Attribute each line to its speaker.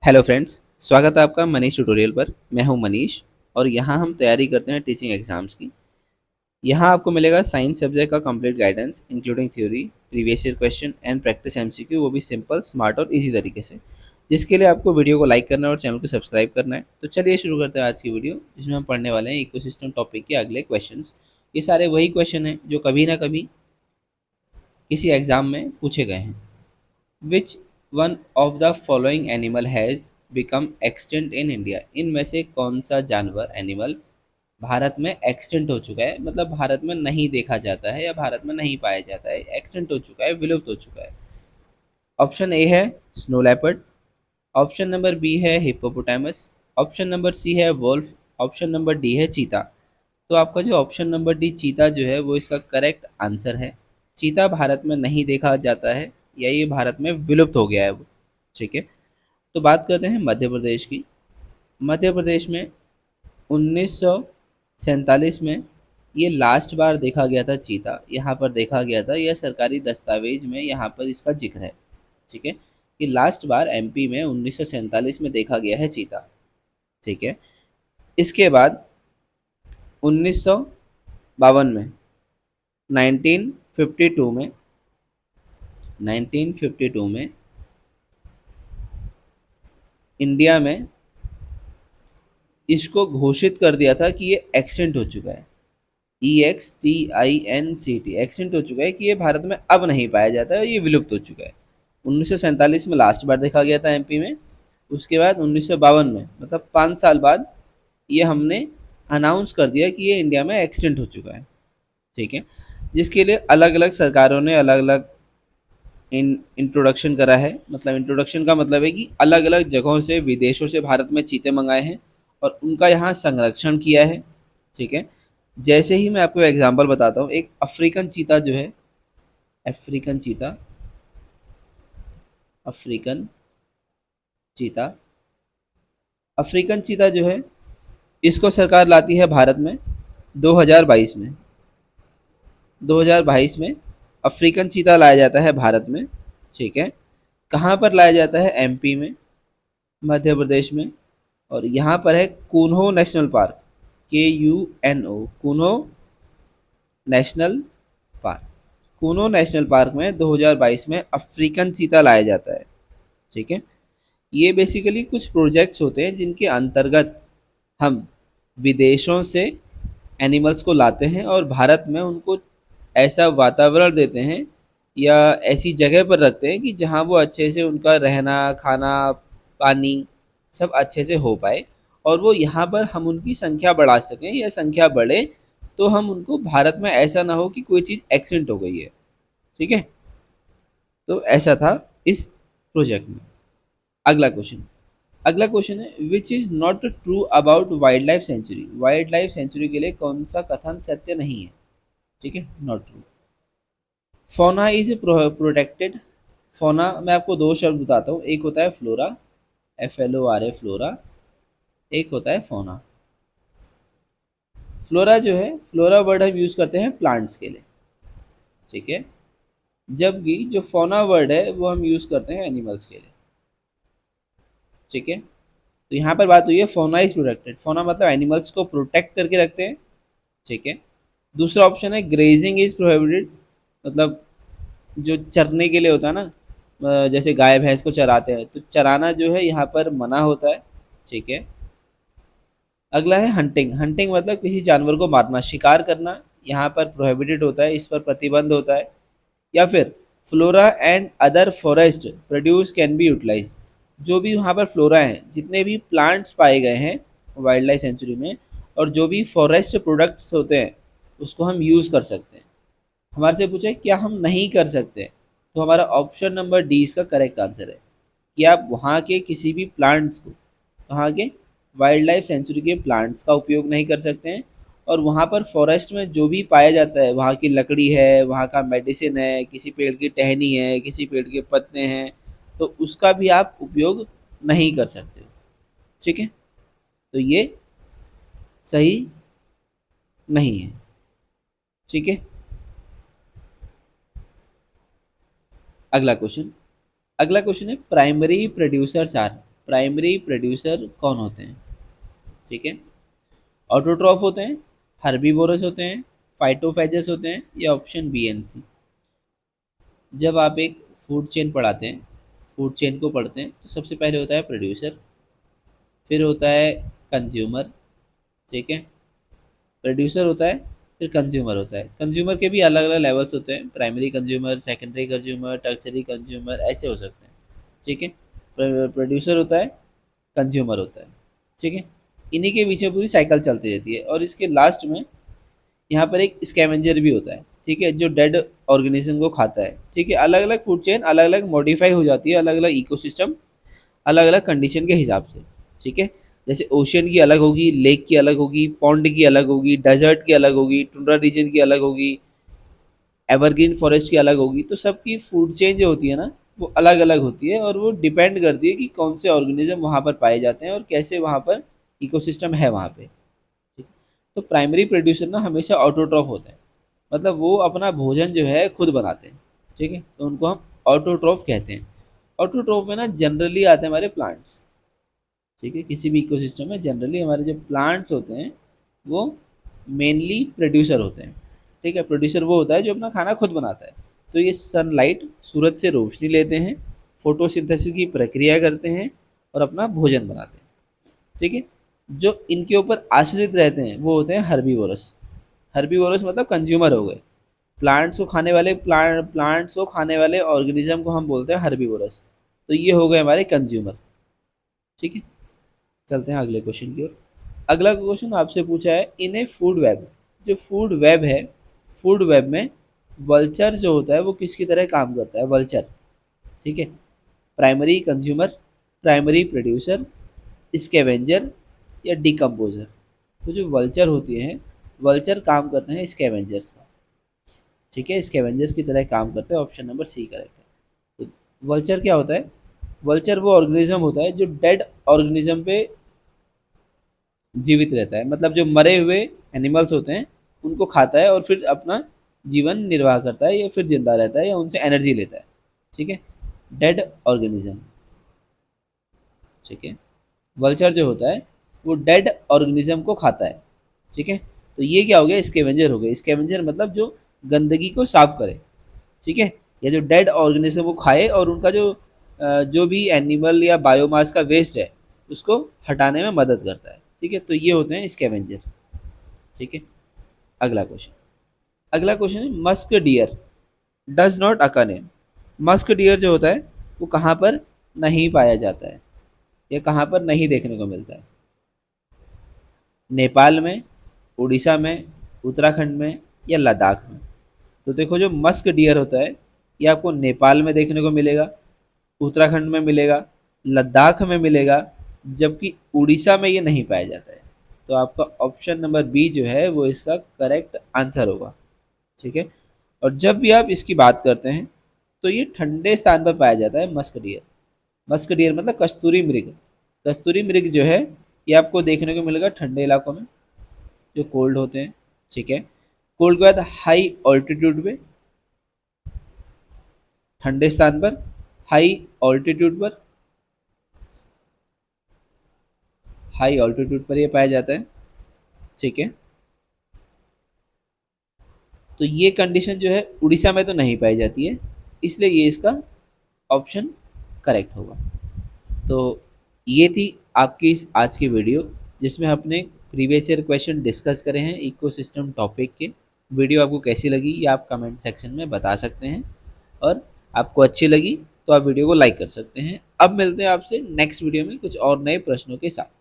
Speaker 1: Hello friends, स्वागत है आपका मनीष ट्यूटोरियल पर। मैं हूं मनीष और यहां हम तैयारी करते हैं टीचिंग एग्जाम्स की। यहां आपको मिलेगा साइंस सब्जेक्ट का complete guidance including theory, previous year question and practice MCQ, वो भी सिंपल, स्मार्ट और इजी तरीके से। जिसके लिए आपको वीडियो को लाइक करना है और चैनल को सब्सक्राइब करना है। तो चलिए शुरू करते हैं आज की वीडियो, जिसमें हम पढ़ने वाले हैं इकोसिस्टम टॉपिक के अगले क्वेश्चन। ये सारे वही क्वेश्चन हैं जो कभी ना कभी किसी एग्जाम में पूछे गए हैं। Which one of the following animal has become extinct in India? इनमें से कौन सा जानवर, एनिमल भारत में एक्सटिंक्ट हो चुका है, मतलब भारत में नहीं देखा जाता है या भारत में नहीं पाया जाता है, एक्सटिंक्ट हो चुका है, विलुप्त हो चुका है? ऑप्शन ए है snow leopard, option number B है हिप्पोपोटामस, ऑप्शन नंबर सी है वोल्फ, ऑप्शन नंबर डी है चीता। तो आपका जो ऑप्शन नंबर डी चीता जो है वो इसका करेक्ट आंसर है। चीता भारत में नहीं देखा जाता है या ये भारत में विलुप्त हो गया है वो। ठीक है, तो बात करते हैं मध्य प्रदेश की। मध्य प्रदेश में 1947 में ये लास्ट बार देखा गया था चीता, यहाँ पर देखा गया था, यह सरकारी दस्तावेज में यहाँ पर इसका जिक्र है। ठीक है, कि लास्ट बार एमपी में 1947 में देखा गया है चीता। ठीक है, इसके बाद 1952 में 1952 में 1952 में इंडिया में इसको घोषित कर दिया था कि ये एक्सटेंट हो चुका है। EXTINCT, एक्सटेंट हो चुका है कि ये भारत में अब नहीं पाया जाता है, ये विलुप्त हो चुका है। 1947 में लास्ट बार देखा गया था एमपी में। उसके बाद 1952 में, मतलब 5 साल बाद, ये हमने अनाउंस कर दिया कि ये इंडिया में एक्सटेंट हो चुका है। ठीक है, जिसके लिए अलग अलग सरकारों ने अलग अलग इंट्रोडक्शन करा है। मतलब इंट्रोडक्शन का मतलब है कि अलग अलग जगहों से, विदेशों से भारत में चीते मंगाए हैं और उनका यहाँ संरक्षण किया है। ठीक है, जैसे ही मैं आपको एग्जांपल बताता हूँ, एक अफ्रीकन चीता जो है, African cheetah, African cheetah, African cheetah जो है, इसको सरकार लाती है भारत में 2022 में। 2022 में अफ्रीकन चीता लाया जाता है भारत में। ठीक है, कहाँ पर लाया जाता है? एमपी में, मध्य प्रदेश में। और यहाँ पर है Kuno national park, KUNO, Kuno national park. Kuno national park में 2022 में अफ्रीकन चीता लाया जाता है। ठीक है, ये बेसिकली कुछ प्रोजेक्ट्स होते हैं जिनके अंतर्गत हम विदेशों से एनिमल्स को लाते हैं और भारत में उनको ऐसा वातावरण देते हैं या ऐसी जगह पर रखते हैं कि जहाँ वो अच्छे से, उनका रहना, खाना, पानी सब अच्छे से हो पाए और वो यहाँ पर हम उनकी संख्या बढ़ा सकें या संख्या बढ़े, तो हम उनको भारत में ऐसा ना हो कि कोई चीज़ एक्सीडेंट हो गई है। ठीक है, तो ऐसा था इस प्रोजेक्ट में। अगला क्वेश्चन, अगला क्वेश्चन है which is not true about wild life sanctuary? Wild life sanctuary के लिए कौन सा कथन सत्य नहीं है? ठीक है, नॉट ट्रू। फोना इज प्रोटेक्टेड। फोना, मैं आपको दो शब्द बताता हूँ, एक होता है फ्लोरा, FLORA, फ्लोरा, एक होता है फोना। फ्लोरा जो है, फ्लोरा वर्ड हम यूज़ करते हैं प्लांट्स के लिए। ठीक है, जबकि जो फोना वर्ड है वो हम यूज़ करते हैं एनिमल्स के लिए। ठीक है, तो यहाँ पर बात हुई है फोना इज प्रोटेक्टेड। फोना मतलब एनिमल्स को प्रोटेक्ट करके रखते हैं। ठीक है, दूसरा ऑप्शन है ग्रेजिंग इज प्रोहिबिटेड, मतलब जो चरने के लिए होता है ना, जैसे गाय भैंस को चराते हैं, तो चराना जो है यहाँ पर मना होता है। ठीक है, अगला है हंटिंग। हंटिंग मतलब किसी जानवर को मारना, शिकार करना, यहाँ पर प्रोहिबिटेड होता है, इस पर प्रतिबंध होता है। या फिर flora and other forest produce can be utilise, जो भी वहाँ पर फ्लोरा हैं, जितने भी प्लांट्स पाए गए हैं वाइल्ड लाइफ सेंचुरी में, और जो भी फॉरेस्ट प्रोडक्ट्स होते हैं, उसको हम यूज़ कर सकते हैं। हमारे से पूछे क्या हम नहीं कर सकते, तो हमारा ऑप्शन नंबर डी इसका करेक्ट आंसर है कि आप वहाँ के किसी भी प्लांट्स को, कहाँ के, वाइल्ड लाइफ सेंचुरी के प्लांट्स का उपयोग नहीं कर सकते हैं। और वहाँ पर फॉरेस्ट में जो भी पाया जाता है, वहाँ की लकड़ी है, वहाँ का मेडिसिन है, किसी पेड़ की टहनी है, किसी पेड़ के पत्ते हैं, तो उसका भी आप उपयोग नहीं कर सकते। ठीक है, तो ये सही नहीं है। ठीक है, अगला क्वेश्चन, अगला क्वेश्चन है primary producers are. Primary producer कौन होते हैं? ठीक है, ऑटोट्रॉफ होते हैं, हर्बीवोरस होते हैं, फाइटोफेजस होते हैं, या ऑप्शन बी एंड सी। जब आप एक फूड चेन पढ़ाते हैं, फूड चेन को पढ़ते हैं, तो सबसे पहले होता है प्रोड्यूसर, फिर होता है कंज्यूमर। ठीक है, प्रोड्यूसर होता है, फिर कंज्यूमर होता है। कंज्यूमर के भी अलग अलग लेवल्स होते हैं, primary consumer, secondary consumer, tertiary consumer, ऐसे हो सकते हैं। ठीक है, प्रोड्यूसर होता है, कंज्यूमर होता है। ठीक है, इन्हीं के पीछे पूरी साइकिल चलती रहती है, और इसके लास्ट में यहाँ पर एक स्कैवेंजर भी होता है। ठीक है, जो डेड ऑर्गेनिज्म को खाता है। ठीक है, अलग अलग फूड चेन अलग अलग मॉडिफाई हो जाती है, अलग अलग इकोसिस्टम अलग अलग कंडीशन के हिसाब से। ठीक है, जैसे ओशियन की अलग होगी, लेक की अलग होगी, पॉन्ड की अलग होगी, डेजर्ट की अलग होगी, टुंड्रा रीजन की अलग होगी, एवरग्रीन फॉरेस्ट की अलग होगी। तो सबकी फूड चेन जो होती है ना, वो अलग अलग होती है, और वो डिपेंड करती है कि कौन से ऑर्गेनिज्म वहाँ पर पाए जाते हैं और कैसे वहाँ पर इकोसिस्टम है वहाँ पे। ठीक है, तो प्राइमरी प्रोड्यूसर ना हमेशा ऑटोट्रॉफ होते हैं, मतलब वो अपना भोजन जो है खुद बनाते हैं। ठीक है, तो उनको हम ऑटोट्रॉफ कहते हैं। ऑटोट्रॉफ में ना जनरली आते हैं हमारे प्लांट्स। ठीक है, किसी भी इकोसिस्टम में जनरली हमारे जो प्लांट्स होते हैं वो मेनली प्रोड्यूसर होते हैं। ठीक है, प्रोड्यूसर वो होता है जो अपना खाना खुद बनाता है। तो ये सनलाइट, सूरज से रोशनी लेते हैं, फोटोसिंथेसिस की प्रक्रिया करते हैं और अपना भोजन बनाते हैं। ठीक है, जो इनके ऊपर आश्रित रहते हैं वो होते हैं हर्बीवोरस। हर्बीवोरस मतलब कंज्यूमर हो गए। प्लांट्स को खाने वाले ऑर्गेनिज्म को हम बोलते हैं हर्बीवोरस। तो ये हो गए हमारे कंज्यूमर। ठीक है, चलते हैं अगले क्वेश्चन की ओर। अगला क्वेश्चन आपसे पूछा है, इन ए फूड वेब। जो फूड वेब है, फूड वेब में वल्चर जो होता है वो किसकी तरह काम करता है? वल्चर। ठीक है, primary consumer, primary producer, scavenger, या डिकम्पोजर। तो जो वल्चर होती हैं, वल्चर काम करते हैं स्कैवेंजर्स का। ठीक है, स्कैवेंजर्स की तरह काम करते हैं। ऑप्शन नंबर सी करेक्ट है। तो वल्चर क्या होता है? वल्चर वो ऑर्गेनिज्म होता है जो डेड ऑर्गेनिज्म पे जीवित रहता है, मतलब जो मरे हुए एनिमल्स होते हैं उनको खाता है और फिर अपना जीवन निर्वाह करता है, या फिर जिंदा रहता है, या उनसे एनर्जी लेता है। ठीक है, डेड ऑर्गेनिज्म। ठीक है, वल्चर जो होता है वो डेड ऑर्गेनिज्म को खाता है। ठीक है, तो ये क्या हो गया? स्कैवेंजर हो गया। स्कैवेंजर मतलब जो गंदगी को साफ करे। ठीक है, या जो डेड ऑर्गेनिज्म को खाए और उनका जो भी एनिमल या बायोमास का वेस्ट है उसको हटाने में मदद करता है। ठीक है, तो ये होते हैं स्कैवेंजर। ठीक है, अगला क्वेश्चन। अगला क्वेश्चन है, musk deer does not occur in. Musk deer जो होता है वो कहाँ पर नहीं पाया जाता है, या कहाँ पर नहीं देखने को मिलता है? नेपाल में, उड़ीसा में, उत्तराखंड में, या लद्दाख में? तो देखो, जो मस्क डियर होता है ये आपको नेपाल में देखने को मिलेगा, उत्तराखंड में मिलेगा, लद्दाख में मिलेगा, जबकि उड़ीसा में ये नहीं पाया जाता है। तो आपका ऑप्शन नंबर बी जो है वो इसका करेक्ट आंसर होगा। ठीक है, और जब भी आप इसकी बात करते हैं तो ये ठंडे स्थान पर पाया जाता है मस्क डियर। मस्क डियर मतलब कस्तूरी मृग। कस्तूरी मृग जो है ये आपको देखने को मिलेगा ठंडे इलाकों में, जो कोल्ड होते हैं। ठीक है, कोल्ड के बाद हाई ऑल्टीट्यूड पे, ठंडे स्थान पर, हाई ऑल्टीट्यूड पर, हाई ऑल्टीट्यूड पर ये पाया जाता है। ठीक है, तो ये कंडीशन जो है उड़ीसा में तो नहीं पाई जाती है, इसलिए ये इसका ऑप्शन करेक्ट होगा। तो ये थी आपकी इस आज की वीडियो, जिसमें हमने प्रीवियस ईयर क्वेश्चन डिस्कस करे हैं इकोसिस्टम टॉपिक के। वीडियो आपको कैसी लगी ये आप कमेंट सेक्शन में बता सकते हैं, और आपको अच्छी लगी तो आप वीडियो को लाइक कर सकते हैं। अब मिलते हैं आपसे नेक्स्ट वीडियो में कुछ और नए प्रश्नों के साथ।